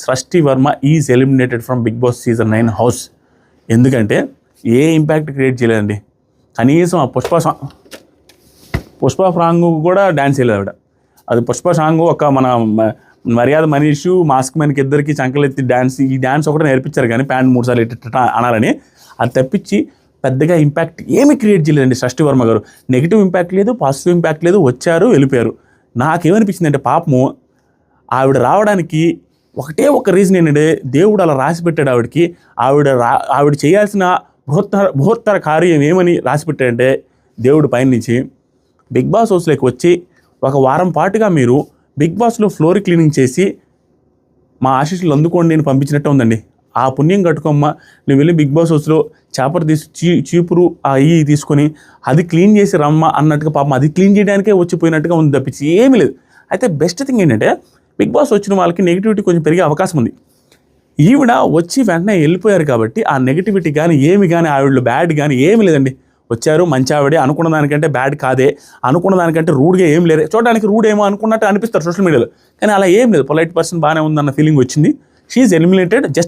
సృష్టి Varma is eliminated from Bigg Boss season 9 house. ఎందుకంటే ఏ ఇంపాక్ట్ క్రియేట్ చేయలేదండి. కనీసం ఆ పుష్ప సాంగ్ కూడా డ్యాన్స్ చేయలేదు ఆవిడ. అది పుష్ప సాంగ్ ఒక మన మర్యాద మనీషు మాస్క్ మ్యాన్కి ఇద్దరికి చంకలెత్తి డ్యాన్స్, ఈ డ్యాన్స్ ఒకటే నేర్పించారు కానీ ప్యాంట్ 3 సార్లు ఇట్ట అనాలని. అది తప్పించి పెద్దగా ఇంపాక్ట్ ఏమీ క్రియేట్ చేయలేదండి సృష్టి వర్మ గారు. నెగిటివ్ ఇంపాక్ట్ లేదు, పాజిటివ్ ఇంపాక్ట్ లేదు, వచ్చారు వెళ్ళిపోయారు. నాకేమనిపించిందంటే పాపము ఆవిడ రావడానికి ఒకటే ఒక రీజన్ ఏంటంటే దేవుడు అలా రాసి పెట్టాడు ఆవిడకి. ఆవిడ చేయాల్సిన బృహత్తర కార్యం ఏమని రాసి పెట్టాడంటే దేవుడు పైనుంచి బిగ్ బాస్ హౌస్లోకి వచ్చి ఒక వారం పాటుగా మీరు బిగ్ బాస్లో ఫ్లోర్ క్లీనింగ్ చేసి మా ఆశీస్సులు అందుకోండి నేను పంపించినట్టు ఉందండి. ఆ పుణ్యం కట్టుకోమ్మ, నువ్వు వెళ్ళి బిగ్ బాస్ హౌస్లో చేపలు చీపురు అవి తీసుకొని అది క్లీన్ చేసి రమ్మ అన్నట్టుగా పాపం అది క్లీన్ చేయడానికే వచ్చిపోయినట్టుగా ఉంది తప్పించి ఏమీ లేదు. అయితే బెస్ట్ థింగ్ ఏంటంటే బిగ్ బాస్ వచ్చిన వాళ్ళకి నెగిటివిటీ కొంచెం పెరిగే అవకాశం ఉంది. ఈవిడ వచ్చి వెంటనే వెళ్ళిపోయారు కాబట్టి ఆ నెగిటివిటీ కానీ ఏమి కానీ ఆవిడలో బ్యాడ్ కానీ ఏమీ లేదండి. వచ్చారు మంచి ఆవిడే, అనుకున్న దానికంటే బ్యాడ్ కాదే, అనుకున్న దానికంటే రూడ్గా ఏం లేదు. చూడడానికి రూడ్ ఏమో అనుకున్నట్టు అనిపిస్తారు సోషల్ మీడియాలో, కానీ అలా ఏం లేదు. పొలైట్ పర్సన్ బాగానే ఉందన్న ఫీలింగ్ వచ్చింది. She is eliminated just